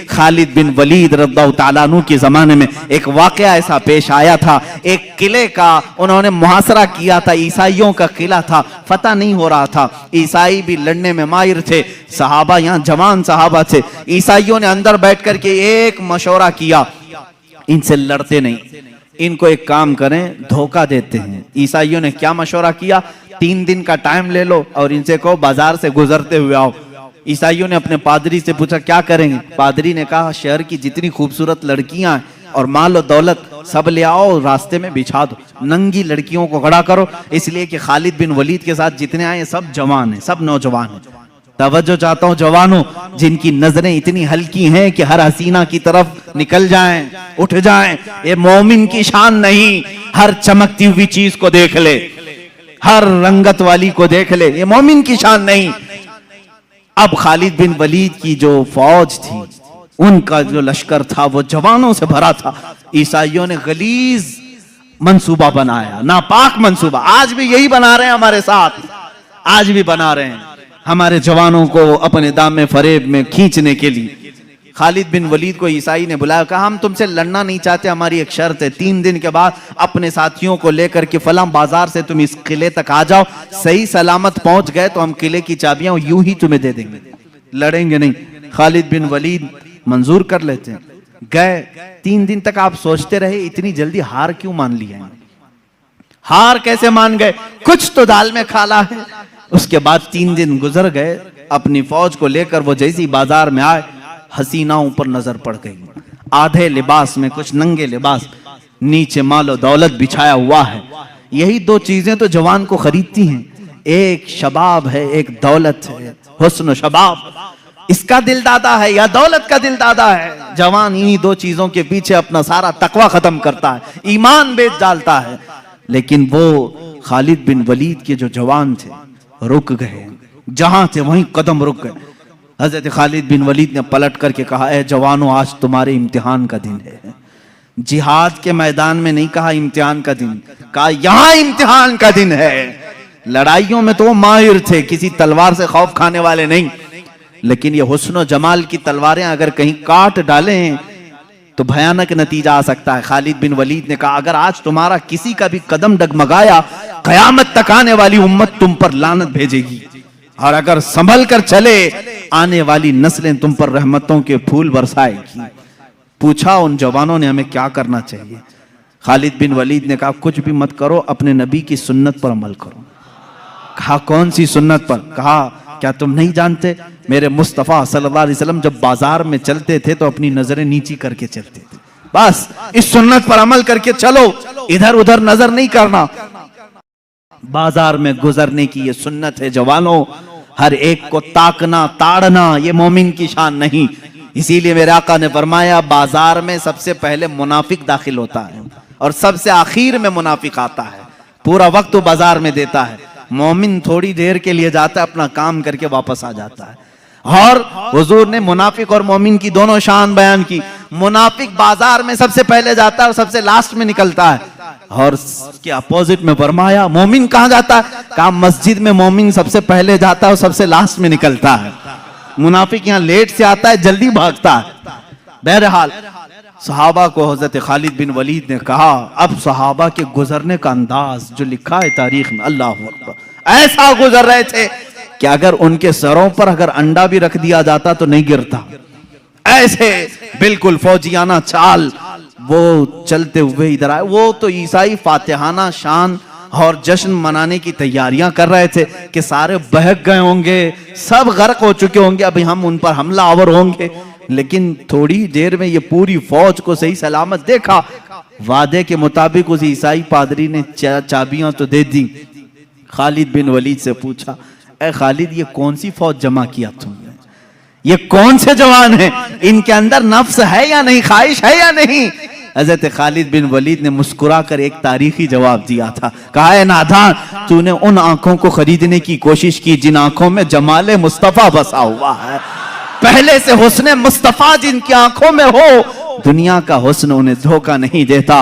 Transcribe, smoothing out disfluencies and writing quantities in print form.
خالد بن ولید رضی اللہ تعالیٰ عنہ کے زمانے میں ایک واقعہ ایسا پیش آیا تھا، ایک قلعے کا انہوں نے محاصرہ کیا تھا، عیسائیوں کا قلعہ تھا، فتح نہیں ہو رہا تھا، عیسائی بھی لڑنے میں ماہر تھے، صحابہ یہاں جوان صحابہ تھے، عیسائیوں نے اندر بیٹھ کر کے ایک مشورہ کیا، ان سے لڑتے نہیں، ان کو ایک کام کریں، دھوکہ دیتے ہیں۔ عیسائیوں نے کیا مشورہ کیا؟ 3 دن کا ٹائم لے لو اور ان سے کہو بازار سے گزرتے ہوئے آؤ۔ عیسائیوں نے اپنے پادری سے پوچھا کیا کریں گے؟ پادری نے کہا شہر کی جتنی خوبصورت لڑکیاں ہیں اور مال و دولت سب لے آؤ، راستے میں بچھا دو، ننگی لڑکیوں کو کھڑا کرو، اس لیے کہ خالد بن ولید کے ساتھ جتنے آئے سب جوان ہیں، سب نوجوان ہیں۔ توجہ چاہتا ہوں جوانوں، جن کی نظریں اتنی ہلکی ہیں کہ ہر حسینہ کی طرف نکل جائیں، اٹھ جائیں، یہ مومن کی شان نہیں۔ ہر چمکتی ہوئی چیز کو دیکھ لے، ہر رنگت والی کو دیکھ لے، یہ مومن کی شان نہیں۔ اب خالد بن ولید کی جو فوج تھی، ان کا جو لشکر تھا وہ جوانوں سے بھرا تھا۔ عیسائیوں نے غلیظ منصوبہ بنایا، ناپاک منصوبہ، آج بھی یہی بنا رہے ہیں ہمارے ساتھ، آج بھی بنا رہے ہیں ہمارے جوانوں کو اپنے دام فریب میں کھینچنے کے لیے۔ خالد بن ولید کو عیسائی نے بلایا، کہا ہم تم سے لڑنا نہیں چاہتے، ہماری ایک شرط ہے، 3 دن کے بعد اپنے ساتھیوں کو لے کر کے فلاں بازار سے تم اس قلعے تک آ جاؤ، صحیح سلامت پہنچ گئے تو ہم قلعے کی چابیاں یوں ہی تمہیں دے دیں گے، لڑیں گے نہیں۔ خالد بن ولید منظور کر لیتے ہیں، گئے 3 دن تک آپ سوچتے رہے اتنی جلدی ہار کیوں مان لیا ہے؟ ہار کیسے مان گئے؟ کچھ تو دال میں کھالا ہے۔ اس کے بعد 3 دن گزر گئے، اپنی فوج کو لے کر وہ جیسی بازار میں آئے، حسیناؤں پر نظر پڑ گئی، آدھے لباس میں، کچھ ننگے لباس، نیچے مال و دولت بچھایا ہوا ہے۔ یہی 2 چیزیں تو جوان کو خریدتی ہیں، ایک شباب ہے، ایک دولت ہے، حسن و شباب، اس کا دل دادا ہے یا دولت کا دل دادا ہے؟ جوان انہی 2 چیزوں کے پیچھے اپنا سارا تقوی ختم کرتا ہے، ایمان بیچ ڈالتا ہے۔ لیکن وہ خالد بن ولید کے جو جوان تھے رک گئے، جہاں تھے وہیں قدم رک گئے۔ حضرت خالد بن ولید نے پلٹ کر کے کہا اے جوانوں، آج تمہارے امتحان کا دن ہے۔ جہاد کے میدان میں نہیں کہا امتحان کا دن، کہا یہاں امتحان کا دن ہے۔ لڑائیوں میں تو وہ ماہر تھے، کسی تلوار سے خوف کھانے والے نہیں، لیکن یہ حسن و جمال کی تلواریں اگر کہیں کاٹ ڈالیں تو بھیانک نتیجہ آ سکتا ہے۔ خالد بن ولید نے کہا اگر آج تمہارا کسی کا بھی قدم ڈگمگایا، قیامت تک آنے والی امت تم پر لعنت بھیجے گی، اور اگر سنبھل کر چلے آنے والی نسلیں تم پر رحمتوں کے پھول برسائے گی۔ پوچھا ان جوانوں نے ہمیں کیا کرنا چاہیے؟ خالد بن ولید نے کہا کچھ بھی مت کرو، اپنے نبی کی سنت پر عمل کرو۔ کہا کون سی سنت پر؟ کہا کیا تم نہیں جانتے میرے مصطفیٰ صلی اللہ علیہ وسلم جب بازار میں چلتے تھے تو اپنی نظریں نیچی کر کے چلتے تھے؟ بس اس سنت پر عمل کر کے چلو، ادھر ادھر نظر نہیں کرنا۔ بازار میں گزرنے کی یہ سنت ہے جوانوں، ہر ایک کو تاکنا تاڑنا یہ مومن کی شان نہیں۔ اسی لیے میرے آقا نے فرمایا بازار میں سب سے پہلے منافق داخل ہوتا ہے اور سب سے آخر میں منافق آتا ہے، پورا وقت وہ بازار میں دیتا ہے۔ مومن تھوڑی دیر کے لیے جاتا ہے، اپنا کام کر کے واپس آ جاتا ہے۔ اور حضور نے منافق اور مومن کی دونوں شان بیان کی۔ منافق بازار میں سب سے پہلے جاتا ہے اور سب سے لاسٹ میں نکلتا ہے، اور اس کے اپوزٹ میں فرمایا مومن کہاں جاتا ہے؟ کہا مسجد میں مومن سب سے پہلے جاتا ہے اور سب سے لاسٹ میں نکلتا ہے، منافق یہاں لیٹ سے آتا ہے، جلدی بھاگتا ہے۔ بہرحال صحابہ کو حضرت خالد بن ولید نے کہا، اب صحابہ کے گزرنے کا انداز جو لکھا ہے تاریخ میں، اللہ اکبر، ایسا گزر رہے تھے کہ اگر ان کے سروں پر اگر انڈا بھی رکھ دیا جاتا تو نہیں گرتا، ایسے بالکل فوجیانہ چال وہ چلتے ہوئے ادھر آئے۔ وہ تو عیسائی فاتحانہ شان اور جشن منانے کی تیاریاں کر رہے تھے کہ سارے بہک گئے ہوں گے، سب غرق ہو چکے ہوں گے، ابھی ہم ان پر حملہ آور ہوں گے۔ لیکن تھوڑی دیر میں یہ پوری فوج کو صحیح سلامت دیکھا، وعدے کے مطابق اس عیسائی پادری نے چابیاں تو دے دی۔ خالد بن ولید سے پوچھا اے خالد یہ کون سی فوج جمع کیا تم نے؟ یہ کون سے جوان ہیں؟ ان کے اندر نفس ہے یا نہیں، خواہش ہے یا نہیں؟ حضرت خالد بن ولید نے مسکرا کر ایک تاریخی جواب دیا تھا، کہا اے نادان، تو نے ان آنکھوں کو خریدنے کی کوشش کی جن آنکھوں میں جمال مصطفیٰ بسا ہوا ہے۔ پہلے سے حسن مصطفیٰ جن کی آنکھوں میں ہو، دنیا کا حسن انہیں دھوکہ نہیں دیتا۔